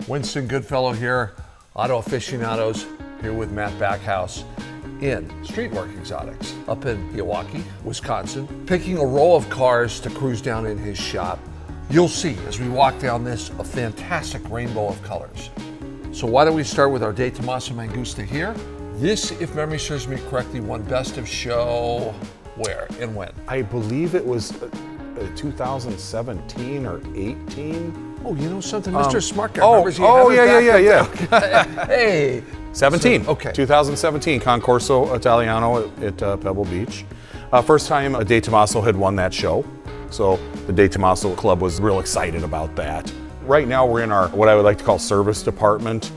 Winston Goodfellow here, Auto Aficionados, here with Matt Backhouse in Streetwork Exotics up in Milwaukee, Wisconsin, picking a row of cars to cruise down in his shop. You'll see as we walk down this a fantastic rainbow of colors. So why don't we start with our De Tomaso Mangusta here. This, if memory serves me correctly, won Best of Show where and when? I believe it was 2017 or 18. Oh, you know something, Mr. Smart Guy. Yeah. Hey. 17. So, okay. 2017 Concorso Italiano at Pebble Beach. First time De Tomaso had won that show. So the De Tomaso Club was real excited about that. Right now we're in our, what I would like to call service department.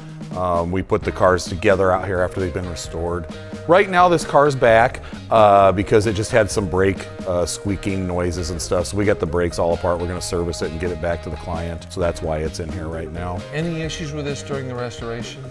We put the cars together out here after they've been restored. Right now this car's back because it just had some brake squeaking noises and stuff. So we got the brakes all apart. We're going to service it and get it back to the client. So that's why it's in here right now. Any issues with this during the restoration?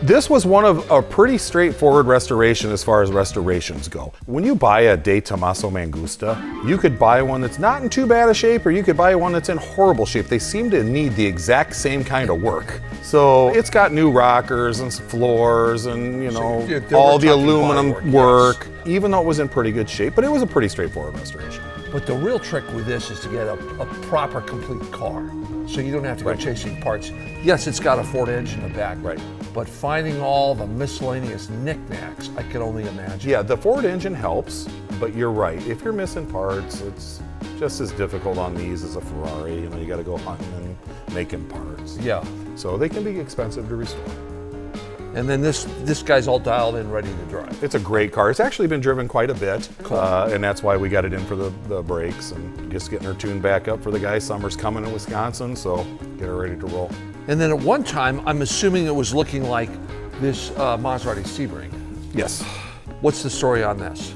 This was one of a pretty straightforward restoration as far as restorations go. When you buy a De Tomaso Mangusta, you could buy one that's not in too bad a shape, or you could buy one that's in horrible shape. They seem to need the exact same kind of work. So it's got new rockers and floors and, you know, all the aluminum work, yes. Even though it was in pretty good shape, but it was a pretty straightforward restoration. But the real trick with this is to get a proper, complete car. So you don't have to go chasing parts. Yes, it's got a Ford engine in the back. Right. But finding all the miscellaneous knickknacks, I can only imagine. Yeah, the Ford engine helps, but you're right. If you're missing parts, it's just as difficult on these as a Ferrari. You know, you got to go hunting and making parts. Yeah. So they can be expensive to restore. And then this guy's all dialed in, ready to drive. It's a great car. It's actually been driven quite a bit, cool. And that's why we got it in for the brakes and just getting her tuned back up for the guy. Summer's coming in Wisconsin, so get her ready to roll. And then at one time, I'm assuming it was looking like this Maserati Sebring. Yes. What's the story on this?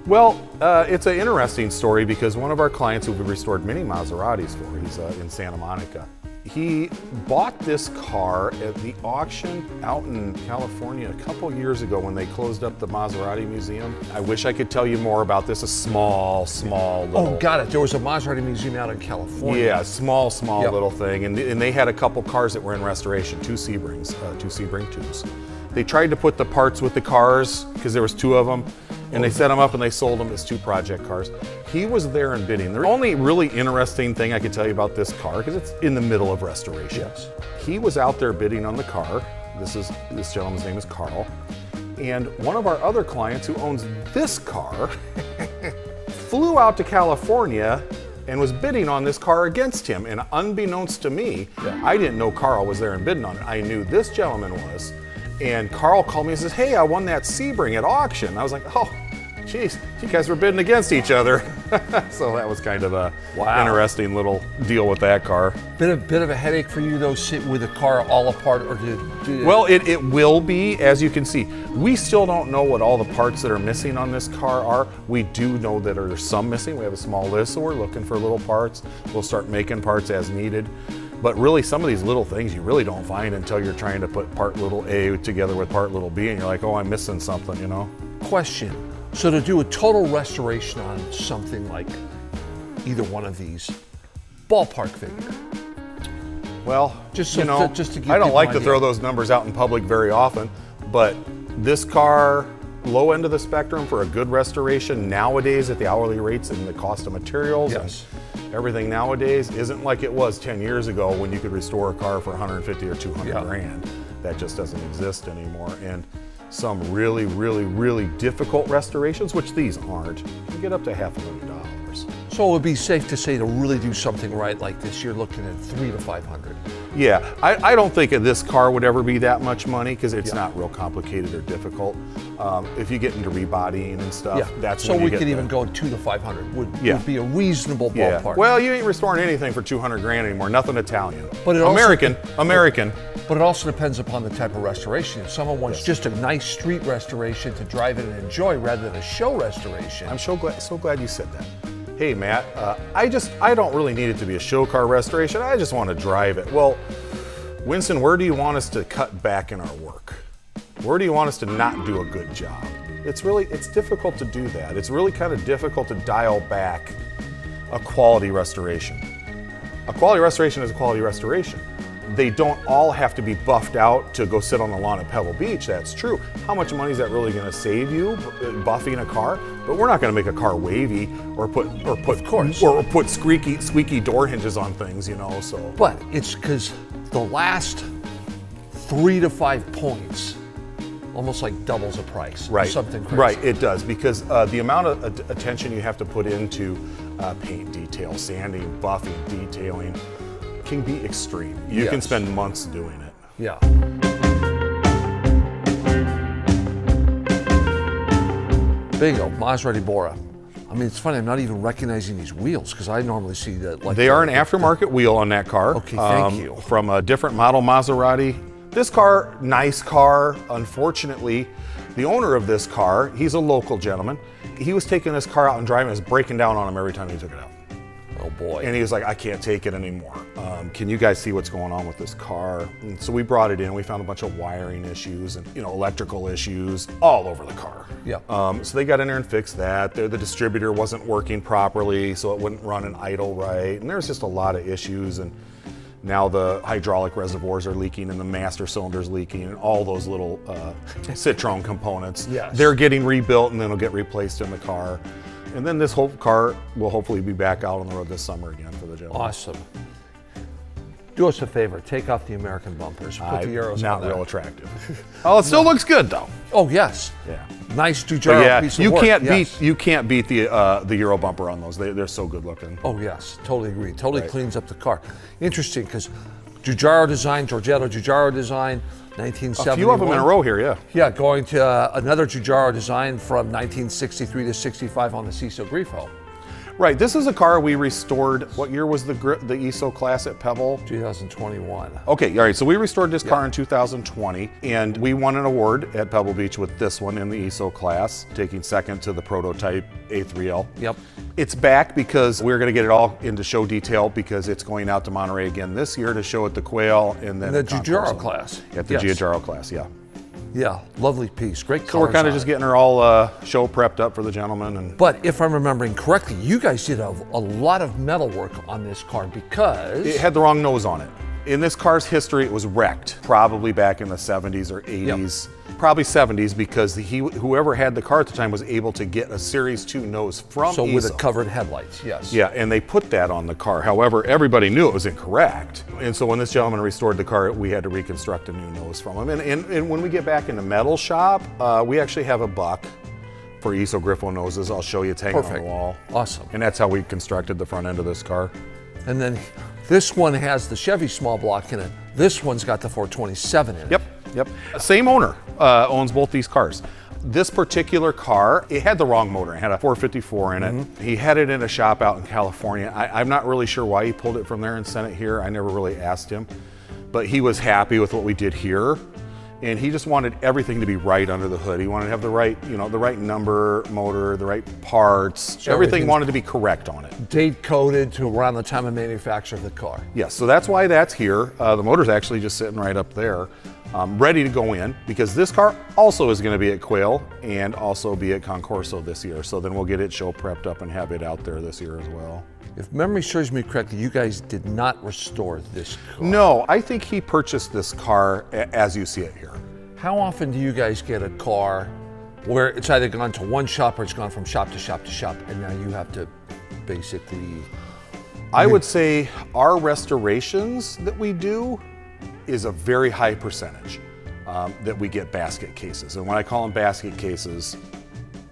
Well, it's an interesting story because one of our clients who we've restored many Maseratis for, he's in Santa Monica. He bought this car at the auction out in California a couple years ago when they closed up the Maserati Museum. I wish I could tell you more about this. A small little... Oh, got it. There was a Maserati Museum out in California. Yeah, small yep. Little thing. And they had a couple cars that were in restoration, two Sebrings, two Sebring 2s. They tried to put the parts with the cars because there was two of them. And they set them up and they sold them as two project cars. He was there and bidding. The only really interesting thing I could tell you about this car, because it's in the middle of restoration. Yes. He was out there bidding on the car. This gentleman's name is Carl. And one of our other clients who owns this car flew out to California and was bidding on this car against him. And unbeknownst to me, I didn't know Carl was there and bidding on it. I knew this gentleman was. And Carl called me and says, hey, I won that Sebring at auction. I was like, oh, geez, you guys were bidding against each other. So that was kind of a interesting little deal with that car. Bit of a headache for you though, sit with the car all apart, or Well, it will be, as you can see. We still don't know what all the parts that are missing on this car are. We do know that there's some missing. We have a small list, so we're looking for little parts. We'll start making parts as needed. But really, some of these little things you really don't find until you're trying to put part little A together with part little B, and you're like, oh, I'm missing something, you know? Question. So to do a total restoration on something like either one of these, ballpark figure? Well, just to give I don't like to throw those numbers out in public very often, but this car, low end of the spectrum for a good restoration nowadays at the hourly rates and the cost of materials. Yes. Everything nowadays isn't like it was 10 years ago when you could restore a car for 150 or 200 grand. That just doesn't exist anymore. And some really, really, really difficult restorations, which these aren't, you get up to $500,000. So it would be safe to say to really do something right like this, you're looking at $300 to $500. Yeah, I don't think this car would ever be that much money because it's not real complicated or difficult. If you get into rebodying and stuff, that's so when you we get could even go $200 to $500 would be a reasonable ballpark. Well, you ain't restoring anything for 200 grand anymore. Nothing Italian. But it American. But it also depends upon the type of restoration. If someone wants just a nice street restoration to drive it and enjoy rather than a show restoration. I'm so glad you said that. Hey Matt, I don't really need it to be a show car restoration. I just want to drive it. Well, Winston, where do you want us to cut back in our work? Where do you want us to not do a good job? It's difficult to do that. It's really kind of difficult to dial back a quality restoration. A quality restoration is a quality restoration. they don't all have to be buffed out to go sit on the lawn at Pebble Beach. That's true. How much money is that really going to save you buffing a car? But we're not going to make a car wavy or put squeaky door hinges on things, you know. So, But it's because the last 3 to 5 points almost like doubles the price. right, Something crazy. right, it does, because the amount of attention you have to put into paint detail, sanding, buffing, detailing can be extreme. You can Yes. spend months doing it. Yeah. Bingo, Maserati Bora. I mean, it's funny, I'm not even recognizing these wheels because I normally see that. Like They are an aftermarket wheel on that car. Okay, thank you. From a different model Maserati. This car, nice car. Unfortunately, the owner of this car, he's a local gentleman. He was taking this car out and driving, it was breaking down on him every time he took it out. Oh boy. And he was like, I can't take it anymore. Can you guys see what's going on with this car? And so we brought it in. We found a bunch of wiring issues and electrical issues all over the car. Yeah. So they got in there and fixed that. The distributor wasn't working properly, so it wouldn't run and idle right. And there's just a lot of issues. And now the hydraulic reservoirs are leaking and the master cylinder's leaking and all those little Citroen components. Yes. They're getting rebuilt and then it'll get replaced in the car. And then this whole car will hopefully be back out on the road this summer again for the gentleman. Awesome. Do us a favor, take off the American bumpers. Put the Euros Not on there. real attractive. Oh, it still looks good though. Oh yes. Yeah. Nice But Giugiaro yeah, piece of you work. can't yes. beat you can't beat the Euro bumper on those. They're so good looking. Oh yes, totally agree. Totally Right. cleans up the car. Interesting because Giugiaro design, Giorgetto Giugiaro design, 1971. A few of them in a row here, yeah. Yeah, going to another Giugiaro design from 1963 to 65 on the Ciso Grifo, Right. This is a car we restored. What year was the ESO class at Pebble? 2021. Okay, all right. So we restored this car in 2020, and we won an award at Pebble Beach with this one in the ESO class, taking second to the prototype A3L. Yep. It's back because we're going to get it all into show detail because it's going out to Monterey again this year to show at the Quail and then The at Giugiaro Concourse. class. At the Yes. Giugiaro class, yeah. Yeah, lovely piece. Great So we're colors kind of on just it. getting her all show prepped up for the gentleman. And But if I'm remembering correctly, you guys did a lot of metal work on this car because it had the wrong nose on it. In this car's history, it was wrecked, probably back in the 70s or 80s. Probably 70s because whoever had the car at the time was able to get a Series 2 nose from so with ESO. the covered headlights, yes. Yeah, and they put that on the car. However, everybody knew it was incorrect. And so when this gentleman restored the car, we had to reconstruct a new nose from him. And when we get back in the metal shop, we actually have a buck for ESO Grifo noses. I'll show you. It's hanging on Perfect. the wall. Awesome. And that's how we constructed the front end of this car. And then this one has the Chevy small block in it. This one's got the 427 in it. Yep. Same owner owns both these cars. This particular car, it had the wrong motor. It had a 454 in it. He had it in a shop out in California. I'm not really sure why he pulled it from there and sent it here. I never really asked him. But he was happy with what we did here. And he just wanted everything to be right under the hood. He wanted to have the right, the right number motor, the right parts. So everything everything's wanted to be correct on it. Date coded to around the time of manufacture of the car. Yes, so that's why that's here. The motor's actually just sitting right up there, ready to go in, because this car also is going to be at Quail and also be at Concorso this year. So then we'll get it show prepped up and have it out there this year as well. If memory serves me correctly, you guys did not restore this car. No, I think he purchased this car as you see it here. How often do you guys get a car where it's either gone to one shop or it's gone from shop to shop to shop, and now you have to basically... I would say our restorations that we do is a very high percentage that we get basket cases. And when I call them basket cases,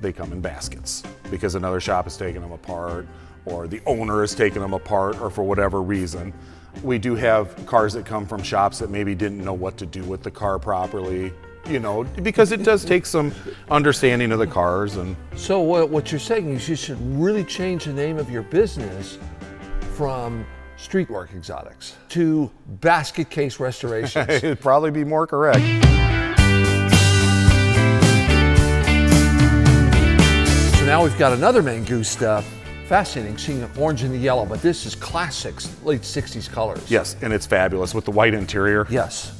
they come in baskets because another shop is taking them apart or the owner is taking them apart or for whatever reason. We do have cars that come from shops that maybe didn't know what to do with the car properly, because it does take some understanding of the cars. And So what you're saying is you should really change the name of your business from Streetwork Exotics to Basket Case Restorations. it'd probably be more correct. So now we've got another Mangusta. Fascinating seeing an orange and the yellow, but this is classics, late 60s colors. Yes, and it's fabulous with the white interior. Yes.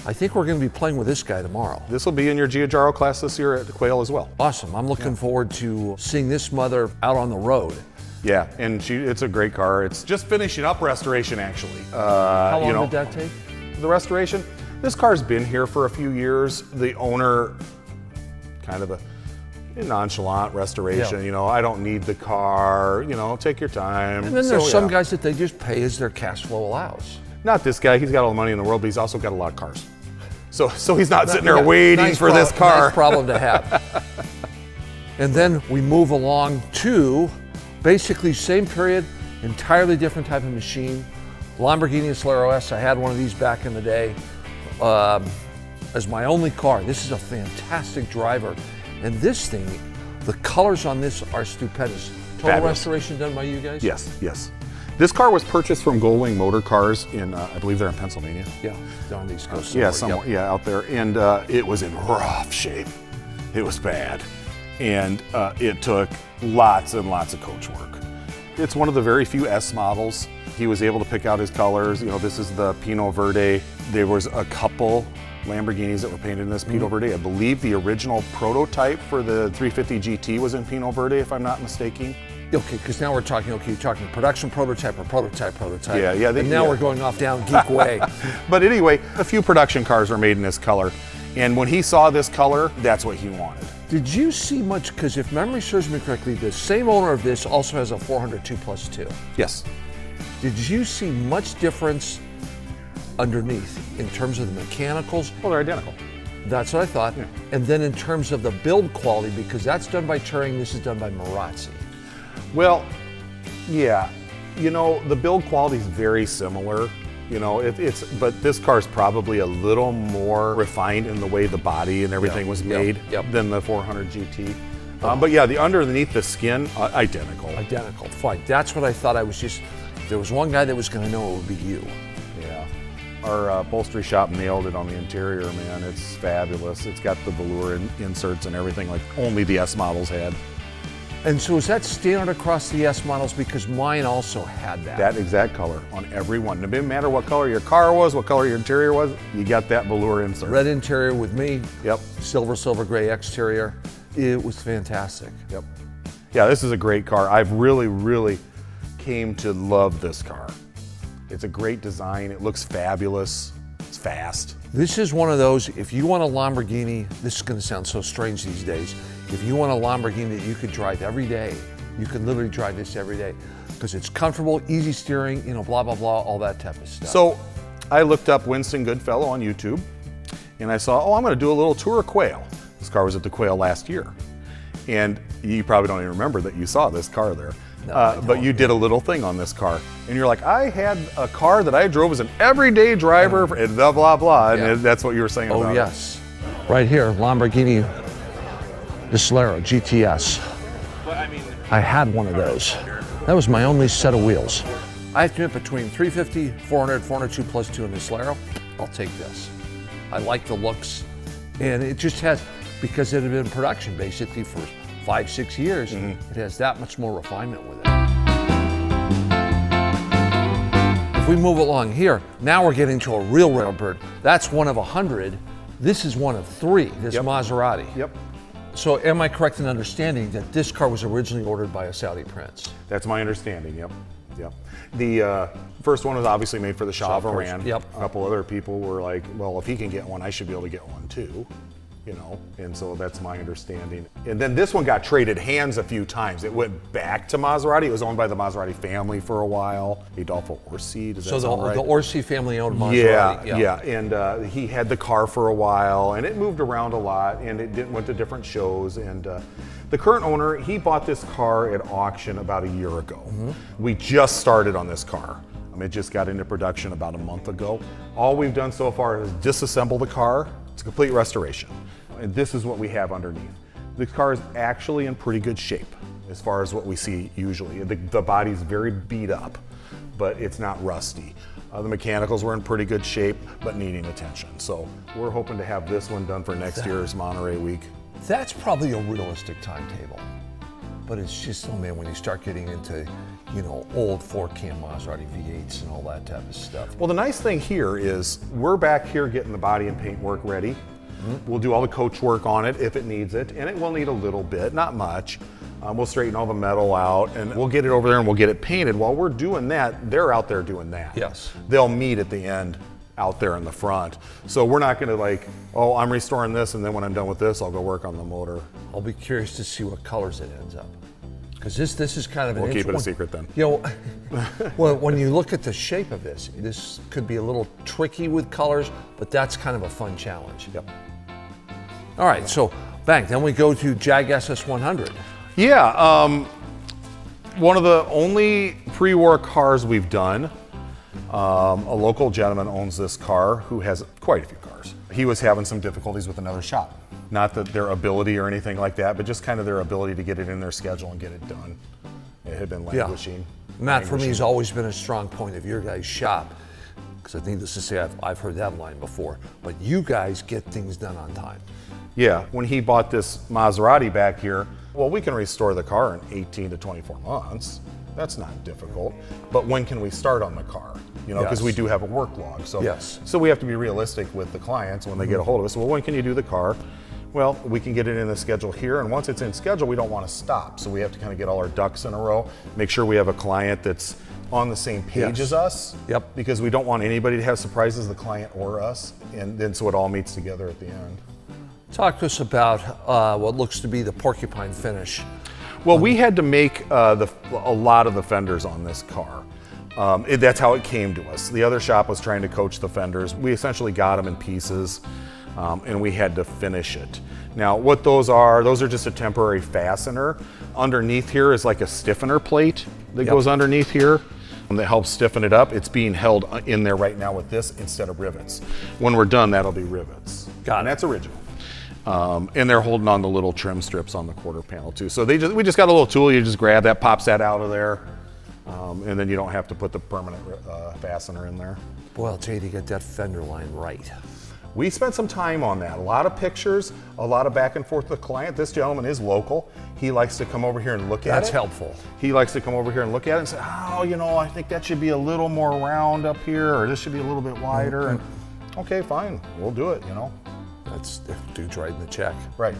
I think we're going to be playing with this guy tomorrow. This will be in your Giugiaro class this year at the Quail as well. Awesome. I'm looking forward to seeing this mother out on the road. Yeah, and it's a great car. It's just finishing up restoration, actually. How long did that take? The restoration? This car's been here for a few years. The owner, kind of a nonchalant restoration, Yeah. I don't need the car, take your time. And then there's some guys that they just pay as their cash flow allows. Not this guy, he's got all the money in the world, but he's also got a lot of cars. So he's not sitting there waiting for this car. Nice problem to have. And then we move along to basically same period, entirely different type of machine. Lamborghini Solero S. I had one of these back in the day as my only car. This is a fantastic driver. And this thing, the colors on this are stupendous. Total Fabulous. restoration done by you guys? Yes. This car was purchased from Goldwing Motor Cars in, I believe they're in Pennsylvania. Yeah, down the East Coast. Yeah, somewhere. somewhere, yeah, out there. And it was in rough shape. It was bad. And it took lots and lots of coach work. It's one of the very few S models. He was able to pick out his colors. This is the Pinot Verde. There was a couple Lamborghinis that were painted in this Pinot Verde. I believe the original prototype for the 350 GT was in Pinot Verde, if I'm not mistaken. Okay, because now we're talking, you're talking production prototype or prototype. Yeah. And now we're going off down geek way. But anyway, a few production cars were made in this color. And when he saw this color, that's what he wanted. Did you see much, because if memory serves me correctly, the same owner of this also has a 400 2+2. Yes. Did you see much difference underneath in terms of the mechanicals? Well, they're identical. That's what I thought. Yeah. And then in terms of the build quality, because that's done by Touring, this is done by Marazzi. Well, yeah. The build quality is very similar. But this car's probably a little more refined in the way the body and everything was made than the 400 GT. But yeah, the underneath the skin, identical. Identical, fine. That's what I thought. If there was one guy that was going to know, it would be you. Yeah. Our upholstery shop nailed it on the interior, man. It's fabulous. It's got the velour inserts and everything like only the S models had. And so is that standard across the S models? Because mine also had that. That exact color on every one. It didn't matter what color your car was, what color your interior was, you got that velour insert. Red interior with me. Yep. Silver gray exterior. It was fantastic. Yep. Yeah, this is a great car. I've really came to love this car. It's a great design. It looks fabulous. It's fast. This is one of those, if you want a Lamborghini, this is going to sound so strange these days. If you want a Lamborghini that you could drive every day, you could literally drive this every day because it's comfortable, easy steering, blah, blah, blah, all that type of stuff. So I looked up Winston Goodfellow on YouTube and I saw, I'm going to do a little tour of Quail. This car was at the Quail last year. And you probably don't even remember that you saw this car there. No, but you did a little thing on this car. And you're like, I had a car that I drove as an everyday driver and blah, blah, blah. And Yeah. that's what you were saying about Oh, yes. Right here, Lamborghini Solero GTS. I had one of those. That was my only set of wheels. I have to admit, between 350, 400, 402 plus 2 in the Solero, I'll take this. I like the looks. And it just has, because it had been in production basically for 5-6 years, it has that much more refinement with it. If we move along here, now we're getting to a real railbird. That's one of 100. This is one of 3, this Yep. Maserati. Yep. So am I correct in understanding that this car was originally ordered by a Saudi prince? That's my understanding, yep. The first one was obviously made for the Shah of Of course, Iran. yep. A couple other people were like, well, if he can get one, I should be able to get one too. And so that's my understanding. And then this one got traded hands a few times. It went back to Maserati. It was owned by the Maserati family for a while. Adolfo Orsi, does that So sound right? the Orsi family owned Maserati. Yeah. And he had the car for a while, and it moved around a lot, and it went to different shows. And the current owner, he bought this car at auction about a year ago. We just started on this car. It just got into production about a month ago. All we've done so far is disassemble the car. It's a complete restoration. And this is what we have underneath. The car is actually in pretty good shape as far as what we see usually. The body's very beat up, but it's not rusty. The mechanicals were in pretty good shape, but needing attention. So we're hoping to have this one done for next year's Monterey Week. That's probably a realistic timetable. But it's just, oh man, when you start getting into, old 4-cam Maserati V8s and all that type of stuff. Well, the nice thing here is we're back here getting the body and paint work ready. We'll do all the coach work on it if it needs it, and it will need a little bit, not much. We'll straighten all the metal out, and we'll get it over there and we'll get it painted. While we're doing that, they're out there doing that. Yes. They'll meet at the end out there in the front. So we're not gonna like, oh, I'm restoring this, and then when I'm done with this, I'll go work on the motor. I'll be curious to see what colors it ends up. Because this is kind of an We'll keep it a interesting- secret then. You know, well, when you look at the shape of this could be a little tricky with colors, but that's kind of a fun challenge. Yep. All right, so bang, then we go to Jag SS100. Yeah, one of the only pre-war cars we've done. A local gentleman owns this car who has quite a few cars. He was having some difficulties with another shop. Not that their ability or anything like that, but just kind of their ability to get it in their schedule and get it done. It had been languishing. Matt, for me, has always been a strong point of your guys' shop. Because I think this is say I've heard that line before, but you guys get things done on time. Yeah, when he bought this Maserati back here, well, we can restore the car in 18 to 24 months. That's not difficult. But when can we start on the car? You know, because Yes. we do have a work log. So, Yes. so we have to be realistic with the clients when they get a hold of us. Well, when can you do the car? Well, we can get it in the schedule here, and once it's in schedule, we don't want to stop. So we have to kind of get all our ducks in a row, make sure we have a client that's on the same page Yes. as us. Yep. Because we don't want anybody to have surprises, the client or us, and then so it all meets together at the end. Talk to us about what looks to be the porcupine finish. Well, we had to make a lot of the fenders on this car. That's how it came to us. The other shop was trying to coach the fenders. We essentially got them in pieces, and we had to finish it. Now, what those are just a temporary fastener. Underneath here is like a stiffener plate that goes underneath here that helps stiffen it up. It's being held in there right now with this instead of rivets. When we're done, that'll be rivets. Got And it. that's original. And they're holding on the little trim strips on the quarter panel too. So we just got a little tool, you just grab that, pops that out of there, and then you don't have to put the permanent fastener in there. Boy, I'll tell you to get that fender line right. We spent some time on that. A lot of pictures, a lot of back and forth with the client. This gentleman is local. He likes to come over here and look at it. That's helpful. He likes to come over here and look at it and say, oh, you know, I think that should be a little more round up here, or this should be a little bit wider. And okay, fine, we'll do it, you know. That's the dude's writing the check. Right.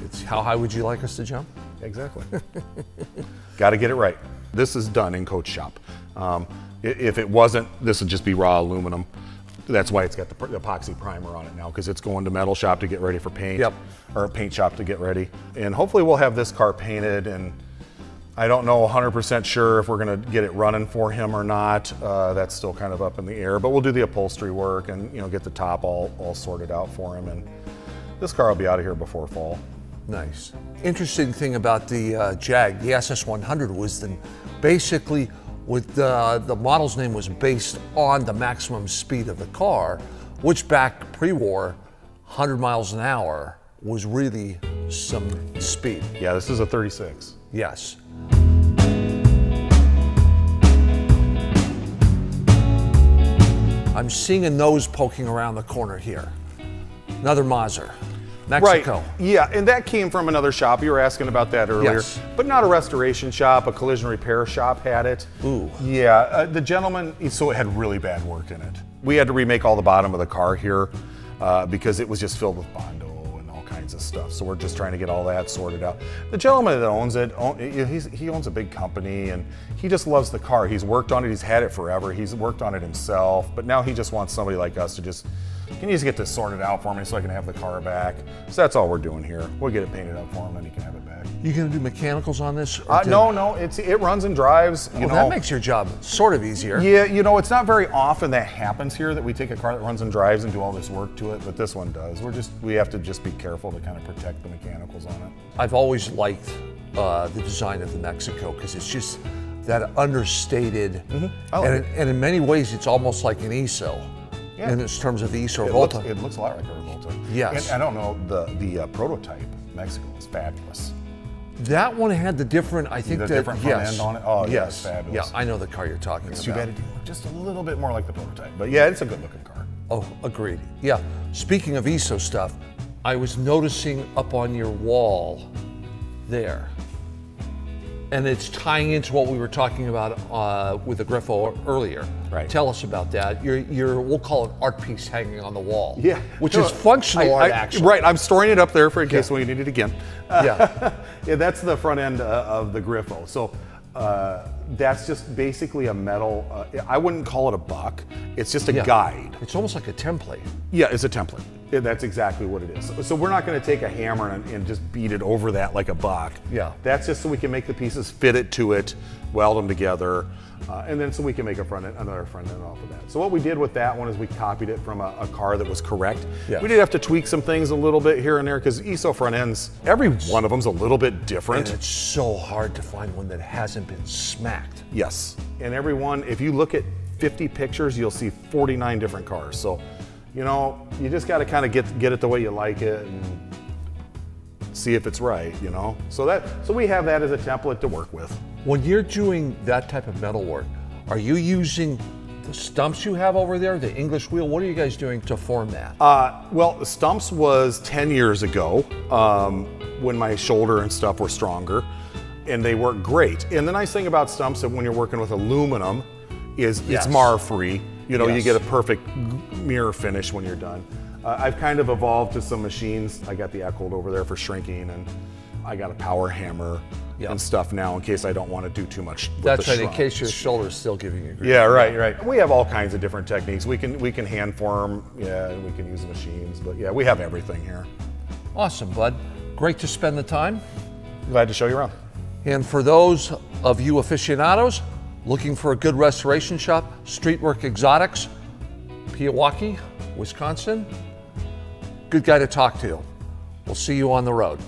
It's how high would you like us to jump? Exactly. Got to get it right. This is done in coach shop. If it wasn't, this would just be raw aluminum. That's why it's got the epoxy primer on it now, because it's going to metal shop to get ready for paint. Yep. Or paint shop to get ready. And hopefully we'll have this car painted, and I don't know 100% sure if we're going to get it running for him or not. That's still kind of up in the air, but we'll do the upholstery work and, you know, get the top all sorted out for him. And this car will be out of here before fall. Nice. Interesting thing about the Jag, the SS100 was basically with the model's name was based on the maximum speed of the car, which back pre-war, 100 miles an hour was really some speed. Yeah, this is a 36. Yes. I'm seeing a nose poking around the corner here. Another Mazda, Mexico. Right. Yeah, and that came from another shop. You were asking about that earlier. Yes. But not a restoration shop, a collision repair shop had it. Ooh. Yeah, the gentleman, so it had really bad work in it. We had to remake all the bottom of the car here because it was just filled with Bondo and all kinds of stuff. So we're just trying to get all that sorted out. The gentleman that owns it, he owns a big company and he just loves the car. He's worked on it, he's had it forever, he's worked on it himself, but now he just wants somebody like us to just, can you just get this sorted out for me so I can have the car back? So that's all we're doing here. We'll get it painted up for him and he can have it back. You gonna do mechanicals on this? or No, it runs and drives. You Well, know, that makes your job sort of easier. yeah, you know, it's not very often that happens here that we take a car that runs and drives and do all this work to it, but this one does. We have to just be careful to kind of protect the mechanicals on it. I've always liked the design of the Mexico because it's just that understated, I like it. and in many ways it's almost like an ESO. Yeah. In terms of the ESO It Volta. looks a lot like a Revolta. Yes. And I don't know, the prototype Mexico is fabulous. That one had the different, I think The that, different front yes. end on it? Oh, yeah, yes. it's fabulous. Yeah, I know the car you're talking It's about. too bad it didn't look just a little bit more like the prototype. But yeah, it's a good looking car. Oh, agreed. Yeah. Speaking of ESO stuff, I was noticing up on your wall there, and it's tying into what we were talking about with the Griffo earlier. Right. Tell us about that. We'll call it art piece hanging on the wall. Yeah. Which is functional art, actually. Right, I'm storing it up there for in case we need it again. Yeah. Yeah, that's the front end of the Griffo. So that's just basically a metal, I wouldn't call it a buck. It's just a guide. It's almost like a template. Yeah, it's a template. Yeah, that's exactly what it is. So we're not going to take a hammer and just beat it over that like a buck. Yeah. That's just so we can make the pieces, fit it to it, weld them together, and then so we can make another front end off of that. So what we did with that one is we copied it from a car that was correct. Yeah. We did have to tweak some things a little bit here and there because ESO front ends, every one of them's a little bit different. And it's so hard to find one that hasn't been smacked. Yes. And every one, if you look at 50 pictures, you'll see 49 different cars. So, you know, you just got to kind of get it the way you like it and see if it's right, you know. So we have that as a template to work with. When you're doing that type of metal work, are you using the stumps you have over there, the English wheel? What are you guys doing to form that? Well, the stumps was 10 years ago when my shoulder and stuff were stronger, and they work great. And the nice thing about stumps that when you're working with aluminum is it's mar-free. You know, you get a perfect mirror finish when you're done. I've kind of evolved to some machines. I got the Echold over there for shrinking, and I got a power hammer and stuff now in case I don't want to do too much with That's the right, in shrunk. case your shoulder's still giving you grief. Yeah, right. We have all kinds of different techniques. We can hand form, and we can use the machines, but yeah, we have everything here. Awesome, bud. Great to spend the time. Glad to show you around. And for those of you aficionados looking for a good restoration shop, Streetwork Exotics, Pewaukee, Wisconsin. Good guy to talk to. We'll see you on the road.